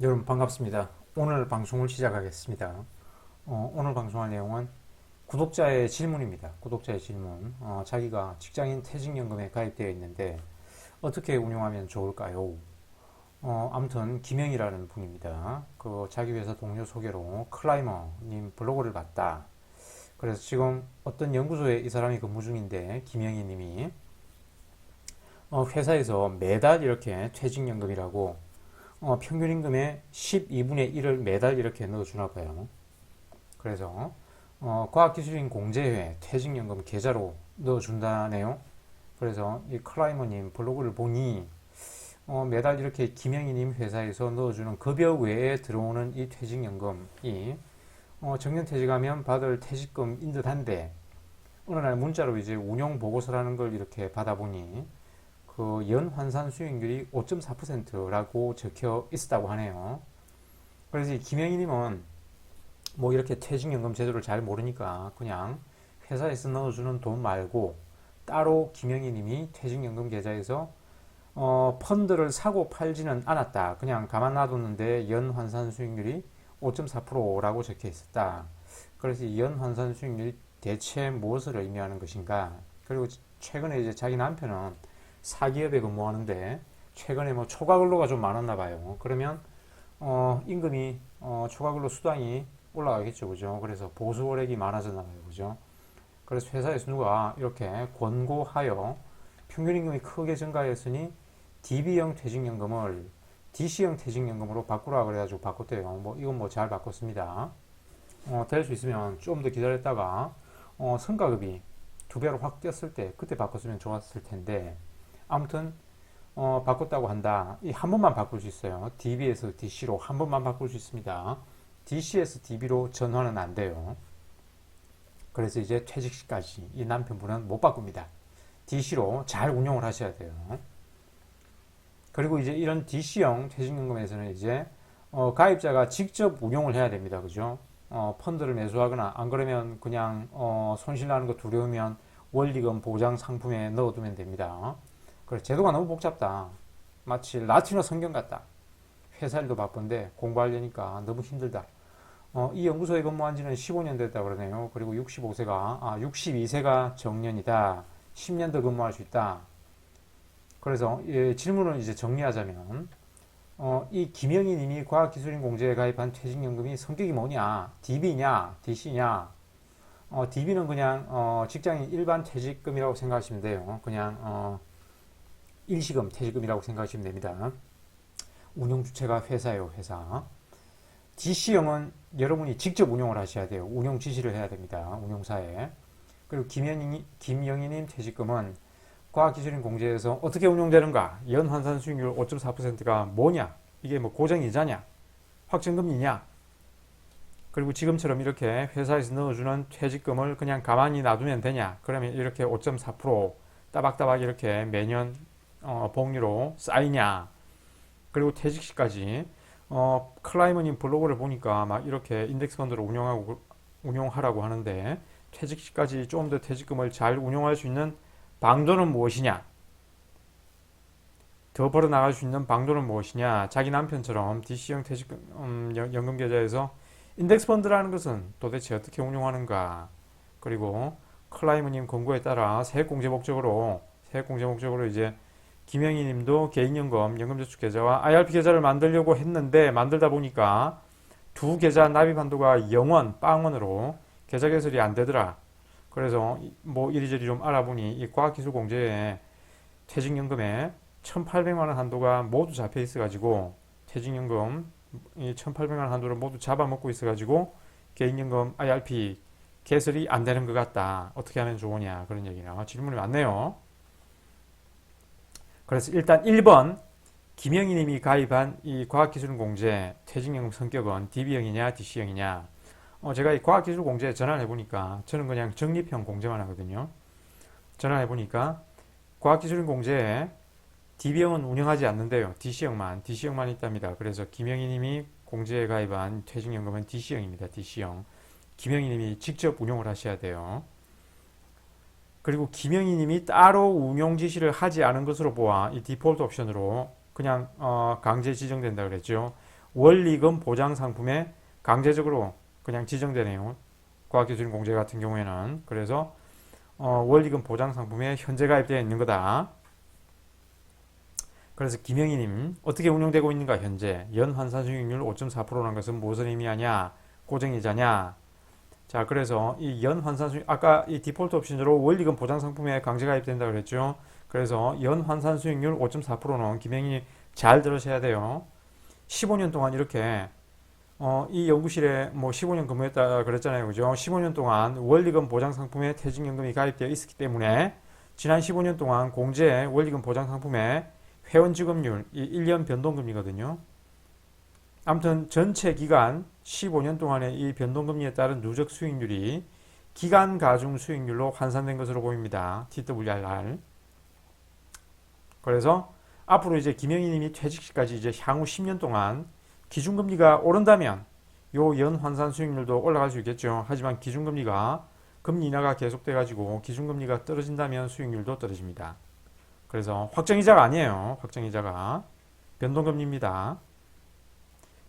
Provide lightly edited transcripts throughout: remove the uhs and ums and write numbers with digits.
여러분 반갑습니다. 오늘 방송을 시작하겠습니다. 오늘 방송할 내용은 구독자의 질문입니다. 구독자의 질문. 자기가 직장인 퇴직연금에 가입되어 있는데 어떻게 운용하면 좋을까요? 아무튼 김영이라는 분입니다. 그 자기 회사 동료 소개로 클라이머님 블로그를 봤다. 그래서 지금 어떤 연구소에 이 사람이 근무 중인데 김영희님이 회사에서 매달 이렇게 퇴직연금이라고 평균 임금의 12분의 1을 매달 이렇게 넣어주나 봐요. 그래서 과학기술인 공제회 퇴직연금 계좌로 넣어준다네요. 그래서 이 클라이머님 블로그를 보니 매달 이렇게 김영희님 회사에서 넣어주는 급여 외에 들어오는 이 퇴직연금이 정년퇴직하면 받을 퇴직금인 듯한데 어느 날 문자로 이제 운용 보고서라는 걸 이렇게 받아보니 그 연환산 수익률이 5.4%라고 적혀 있었다고 하네요. 그래서 이 김영희님은 뭐 이렇게 퇴직연금 제도를 잘 모르니까 그냥 회사에서 넣어주는 돈 말고 따로 김영희님이 퇴직연금 계좌에서 펀드를 사고 팔지는 않았다. 그냥 가만 놔뒀는데 연환산 수익률이 5.4%라고 적혀 있었다. 그래서 이 연환산 수익률이 대체 무엇을 의미하는 것인가? 그리고 최근에 이제 자기 남편은 사기업에 근무하는데 최근에 뭐 초과근로가 좀 많았나 봐요. 그러면 임금이 초과근로 수당이 올라가겠죠, 그죠? 그래서 보수월액이 많아졌나 봐요, 그죠? 그래서 회사에서 누가 이렇게 권고하여 평균 임금이 크게 증가했으니 DB형 퇴직연금을 DC형 퇴직연금으로 바꾸라 그래가지고 바꿨대요. 뭐 이건 뭐 잘 바꿨습니다. 될 수 있으면 좀 더 기다렸다가 성과급이 두 배로 확 뛰었을 때 그때 바꿨으면 좋았을 텐데 아무튼 바꿨다고 한다. 이 한 번만 바꿀 수 있어요. DB에서 DC로 한 번만 바꿀 수 있습니다. DC에서 DB로 전환은 안 돼요. 그래서 이제 퇴직 시까지 이 남편분은 못 바꿉니다. DC로 잘 운용을 하셔야 돼요. 그리고 이제 이런 DC형 퇴직연금에서는 이제 가입자가 직접 운용을 해야 됩니다. 그죠? 펀드를 매수하거나 안 그러면 그냥 손실 나는 거 두려우면 원리금 보장 상품에 넣어두면 됩니다. 그래 제도가 너무 복잡다. 마치 라틴어 성경 같다. 회사 일도 바쁜데 공부하려니까 너무 힘들다. 이 연구소에 근무한 지는 15년 됐다 그러네요. 그리고 62세가 정년이다. 10년 더 근무할 수 있다. 그래서 질문을 이제 정리하자면 이 김영희 님이 과학기술인 공제에 가입한 퇴직연금이 성격이 뭐냐? DB냐? DC냐? DB는 그냥 직장인 일반 퇴직금이라고 생각하시면 돼요. 그냥 일시금 퇴직금이라고 생각하시면 됩니다. 운용 주체가 회사예요, 회사. DC형은 여러분이 직접 운용을 하셔야 돼요. 운용 지시를 해야 됩니다. 운용사에. 그리고 김영희님 퇴직금은 과학기술인 공제에서 어떻게 운용되는가? 연환산 수익률 5.4%가 뭐냐? 이게 뭐 고정이자냐? 확정금리냐? 그리고 지금처럼 이렇게 회사에서 넣어주는 퇴직금을 그냥 가만히 놔두면 되냐? 그러면 이렇게 5.4% 따박따박 이렇게 매년 복리로 쌓이냐? 그리고 퇴직 시까지 클라이머님 블로그를 보니까 막 이렇게 인덱스 펀드를 운용하라고 하는데 퇴직 시까지 좀 더 퇴직금을 잘 운용할 수 있는 방도는 무엇이냐? 더 벌어 나갈 수 있는 방도는 무엇이냐? 자기 남편처럼 DC형 퇴직금 연금 계좌에서 인덱스 펀드라는 것은 도대체 어떻게 운용하는가? 그리고 클라이머님 권고에 따라 세액공제 목적으로 이제 김영희 님도 개인연금, 연금저축계좌와 IRP 계좌를 만들려고 했는데 만들다 보니까 두 계좌 납입 한도가 0원, 빵원으로 계좌 개설이 안 되더라. 그래서 뭐 이리저리 좀 알아보니 이 과학기술공제에 퇴직연금에 1,800만 원 한도가 모두 잡혀 있어가지고 퇴직연금 이 1,800만 원 한도를 모두 잡아먹고 있어가지고 개인연금 IRP 개설이 안 되는 것 같다. 어떻게 하면 좋으냐 그런 얘기나 질문이 많네요. 그래서 일단 1번 김영희 님이 가입한 이 과학기술공제 퇴직연금 성격은 DB형이냐 DC형이냐. 제가 이 과학기술공제에 전화를 해보니까 저는 그냥 적립형 공제만 하거든요. 전화해보니까 과학기술공제에 DB형은 운영하지 않는데요. DC형만 있답니다. 그래서 김영희 님이 공제에 가입한 퇴직연금은 DC형입니다. DC형. 김영희 님이 직접 운용을 하셔야 돼요. 그리고 김영희 님이 따로 운용 지시를 하지 않은 것으로 보아 이 디폴트 옵션으로 그냥 강제 지정된다 그랬죠. 원리금 보장 상품에 강제적으로 그냥 지정되네요. 과학기술인 공제 같은 경우에는. 그래서 원리금 보장 상품에 현재 가입되어 있는 거다. 그래서 김영희님, 어떻게 운영되고 있는가 현재? 연환산 수익률 5.4%라는 것은 무엇을 의미하냐? 고정이자냐? 자, 그래서 이 연환산 수익, 아까 이 디폴트 옵션으로 원리금 보장 상품에 강제 가입된다 그랬죠? 그래서 연환산 수익률 5.4%는 김영희 잘 들으셔야 돼요. 15년 동안 이렇게 이 연구실에 뭐 15년 근무했다 그랬잖아요. 그죠? 15년 동안 원리금 보장 상품에 퇴직연금이 가입되어 있었기 때문에 지난 15년 동안 공제 원리금 보장 상품에 회원 지급률 이 1년 변동금리거든요. 아무튼 전체 기간 15년 동안의 이 변동금리에 따른 누적 수익률이 기간 가중 수익률로 환산된 것으로 보입니다. TWRR. 그래서 앞으로 이제 김영희 님이 퇴직 시까지 이제 향후 10년 동안 기준금리가 오른다면 요 연환산 수익률도 올라갈 수 있겠죠. 하지만 기준금리가 금리 인하가 계속돼 가지고 기준금리가 떨어진다면 수익률도 떨어집니다. 그래서 확정이자가 아니에요. 확정이자가 변동금리입니다.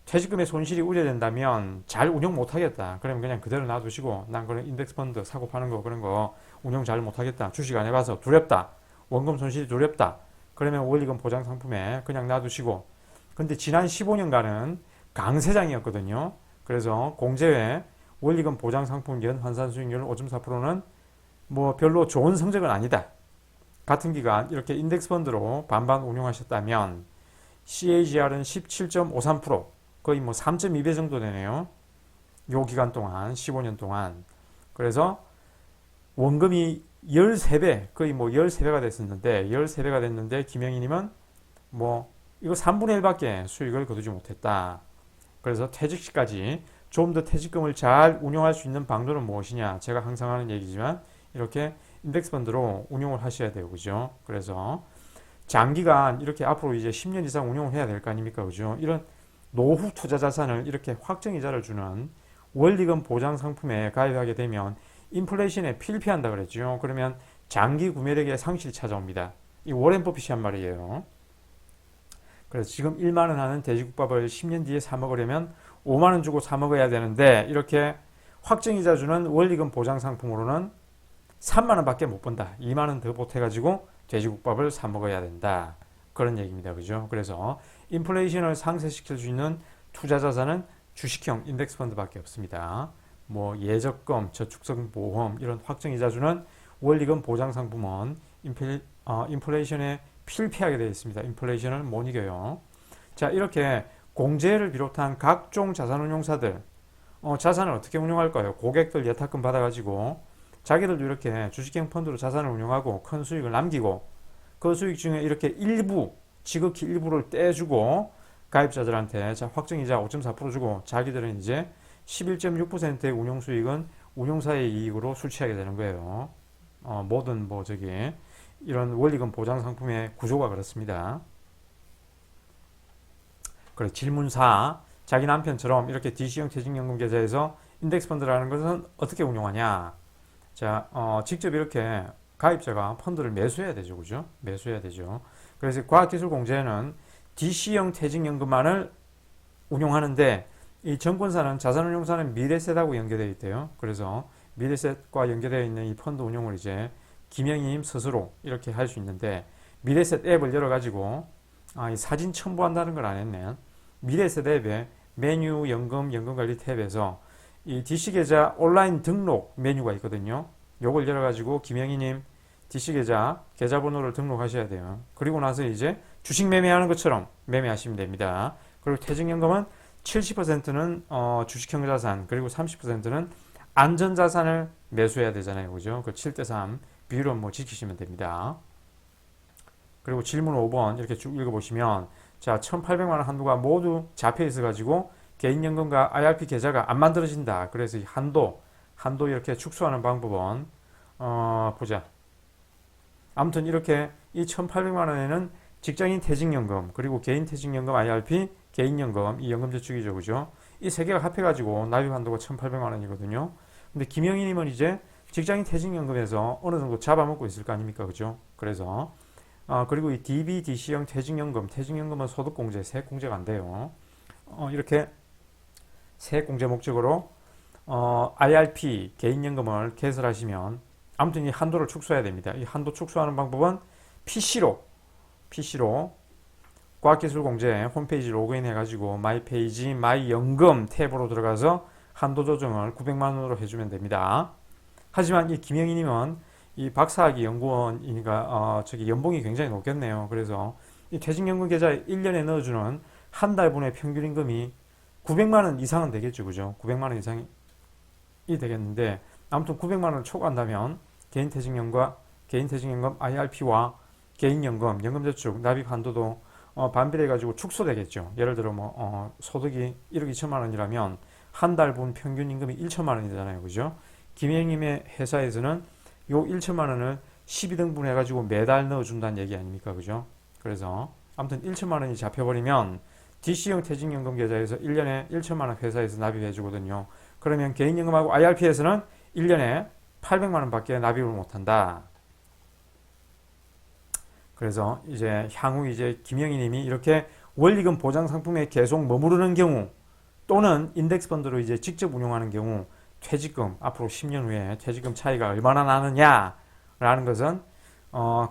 퇴직금의 손실이 우려된다면 잘 운영 못하겠다. 그러면 그냥 그대로 놔두시고 난 그런 인덱스 펀드 사고 파는 거 그런 거 운영 잘 못하겠다. 주식 안 해봐서 두렵다. 원금 손실이 두렵다. 그러면 원리금 보장 상품에 그냥 놔두시고 근데 지난 15년간은 강세장이었거든요. 그래서 공제외 원리금 보장 상품 연 환산 수익률 5.4%는 뭐 별로 좋은 성적은 아니다. 같은 기간 이렇게 인덱스 펀드로 반반 운용하셨다면 CAGR은 17.53% 거의 뭐 3.2배 정도 되네요. 요 기간 동안 15년 동안. 그래서 원금이 13배 거의 뭐 13배가 됐었는데 13배가 됐는데 김영희님은 뭐 이거 3분의 1밖에 수익을 거두지 못했다. 그래서 퇴직 시까지 좀 더 퇴직금을 잘 운용할 수 있는 방도는 무엇이냐. 제가 항상 하는 얘기지만 이렇게 인덱스 펀드로 운용을 하셔야 돼요. 그죠? 그래서 장기간 이렇게 앞으로 이제 10년 이상 운용을 해야 될 거 아닙니까? 그죠? 이런 노후 투자 자산을 이렇게 확정 이자를 주는 원리금 보장 상품에 가입하게 되면 인플레이션에 필피한다 그랬죠. 그러면 장기 구매력의 상실이 찾아옵니다. 이 워렌 버핏이 한 말이에요. 그래서 지금 1만 원 하는 돼지국밥을 10년 뒤에 사 먹으려면 5만 원 주고 사 먹어야 되는데 이렇게 확정이자 주는 원리금 보장 상품으로는 3만 원밖에 못 번다. 2만 원 더 보태가지고 돼지국밥을 사 먹어야 된다. 그런 얘기입니다. 그죠? 그래서 인플레이션을 상쇄시킬 수 있는 투자 자산은 주식형 인덱스 펀드밖에 없습니다. 뭐 예적금, 저축성 보험 이런 확정이자 주는 원리금 보장 상품은 인플레이션에 필피하게 되어 있습니다. 인플레이션을 못 이겨요. 자, 이렇게 공제를 비롯한 각종 자산운용사들 자산을 어떻게 운용할까요? 고객들 예탁금 받아가지고 자기들도 이렇게 주식형 펀드로 자산을 운용하고 큰 수익을 남기고 그 수익 중에 이렇게 일부 지극히 일부를 떼주고 가입자들한테 확정이자 5.4% 주고 자기들은 이제 11.6%의 운용 수익은 운용사의 이익으로 술취하게 되는 거예요. 모든 이런 원리금 보장 상품의 구조가 그렇습니다. 그래, 질문 4. 자기 남편처럼 이렇게 DC형 퇴직연금 계좌에서 인덱스 펀드라는 것은 어떻게 운용하냐? 자, 직접 이렇게 가입자가 펀드를 매수해야 되죠. 그죠? 매수해야 되죠. 그래서 과학기술공제는 DC형 퇴직연금만을 운용하는데 이 증권사는 자산운용사는 미래셋하고 연계되어 있대요. 그래서 미래셋과 연계되어 있는 이 펀드 운용을 이제 김영희님 스스로 이렇게 할 수 있는데 미래셋 앱을 열어가지고 이 사진 첨부한다는 걸 안 했네. 미래셋 앱에 메뉴 연금관리 탭에서 이 DC계좌 온라인 등록 메뉴가 있거든요. 요걸 열어가지고 김영희님 계좌번호를 등록하셔야 돼요. 그리고 나서 이제 주식 매매하는 것처럼 매매하시면 됩니다. 그리고 퇴직연금은 70%는 주식형 자산 그리고 30%는 안전자산을 매수해야 되잖아요. 그죠? 그 7대3 비율은 뭐 지키시면 됩니다. 그리고 질문 5번 이렇게 쭉 읽어보시면 자 1,800만 원 한도가 모두 잡혀 있어가지고 개인연금과 IRP 계좌가 안 만들어진다. 그래서 이 한도 이렇게 축소하는 방법은 보자. 아무튼 이렇게 이 1,800만 원에는 직장인 퇴직연금 그리고 개인 퇴직연금 IRP 개인연금 이 연금저축이죠. 그죠? 이 세 개가 합해가지고 납입 한도가 1,800만 원이거든요. 근데 김영희님은 이제 직장인 퇴직연금에서 어느 정도 잡아먹고 있을 거 아닙니까? 그죠? 그래서 그리고 이 DB, DC형 퇴직연금은 소득공제, 세액공제가 안 돼요. 이렇게 세액공제 목적으로 IRP 개인연금을 개설하시면 아무튼 이 한도를 축소해야 됩니다. 이 한도 축소하는 방법은 PC로 과학기술공제 홈페이지 로그인 해가지고 마이 페이지 마이 연금 탭으로 들어가서 한도 조정을 900만 원으로 해주면 됩니다. 하지만 이 김영희님은 이 박사학위 연구원이니까 저기 연봉이 굉장히 높겠네요. 그래서 이 퇴직연금 계좌에 1년에 넣어주는 한 달분의 평균 임금이 900만 원 이상은 되겠죠, 그죠? 900만 원 이상이 되겠는데 아무튼 900만 원을 초과한다면 개인퇴직연금 IRP와 개인연금, 연금저축 납입 한도도 반비례해가지고 축소되겠죠. 예를 들어 소득이 1억 2천만 원이라면 한 달분 평균 임금이 1천만 원이잖아요, 그죠? 김혜영님의 회사에서는 요 1천만 원을 12등분 해가지고 매달 넣어준다는 얘기 아닙니까, 그죠? 그래서 아무튼 1천만 원이 잡혀버리면 DC형 퇴직연금 계좌에서 1년에 1천만 원 회사에서 납입해 주거든요. 그러면 개인연금하고 IRP에서는 1년에 800만 원밖에 납입을 못한다. 그래서 이제 향후 이제 김영희 님이 이렇게 원리금 보장 상품에 계속 머무르는 경우 또는 인덱스 펀드로 이제 직접 운용하는 경우 퇴직금 앞으로 10년 후에 퇴직금 차이가 얼마나 나느냐라는 것은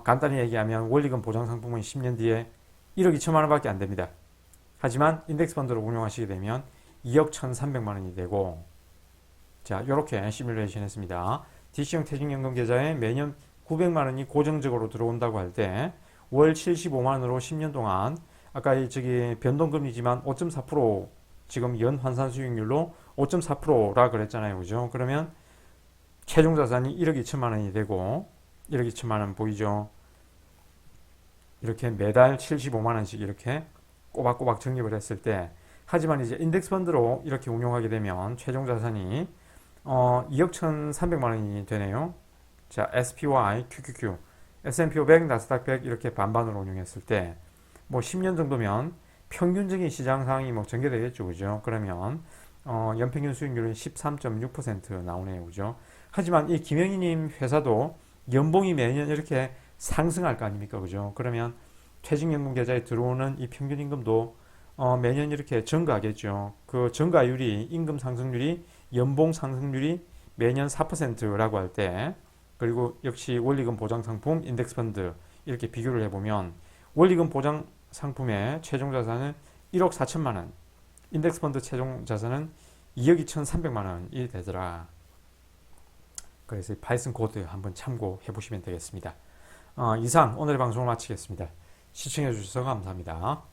간단히 얘기하면 원리금 보장 상품은 10년 뒤에 1억 2천만 원밖에 안 됩니다. 하지만 인덱스 펀드로 운용하시게 되면 2억 1,300만 원이 되고 자, 이렇게 시뮬레이션 했습니다. DC형 퇴직연금 계좌에 매년 900만 원이 고정적으로 들어온다고 할 때 월 75만 원으로 10년 동안 아까 저기 변동금리지만 5.4% 지금 연 환산 수익률로 5.4%라 그랬잖아요. 그죠? 그러면 최종 자산이 1억 2천만 원이 되고 1억 2천만 원 보이죠? 이렇게 매달 75만 원씩 이렇게 꼬박꼬박 적립을 했을 때 하지만 이제 인덱스 펀드로 이렇게 운용하게 되면 최종 자산이 2억 1,300만 원이 되네요. 자, SPY, QQQ, S&P 500, 나스닥 100 이렇게 반반으로 운용했을 때 뭐 10년 정도면 평균적인 시장 상황이 뭐 전개되겠죠, 그죠? 그러면 연평균 수익률은 13.6% 나오네요, 그죠? 하지만 이 김영희님 회사도 연봉이 매년 이렇게 상승할 거 아닙니까, 그죠? 그러면 퇴직연금 계좌에 들어오는 이 평균 임금도 매년 이렇게 증가하겠죠. 그 증가율이 임금 상승률이 연봉 상승률이 매년 4%라고 할 때 그리고 역시 원리금 보장 상품 인덱스 펀드 이렇게 비교를 해보면 원리금 보장 상품의 최종 자산은 1억 4천만 원, 인덱스 펀드 최종 자산은 2억 2,300만 원이 되더라. 그래서 파이썬 코드 한번 참고해 보시면 되겠습니다. 이상 오늘의 방송을 마치겠습니다. 시청해 주셔서 감사합니다.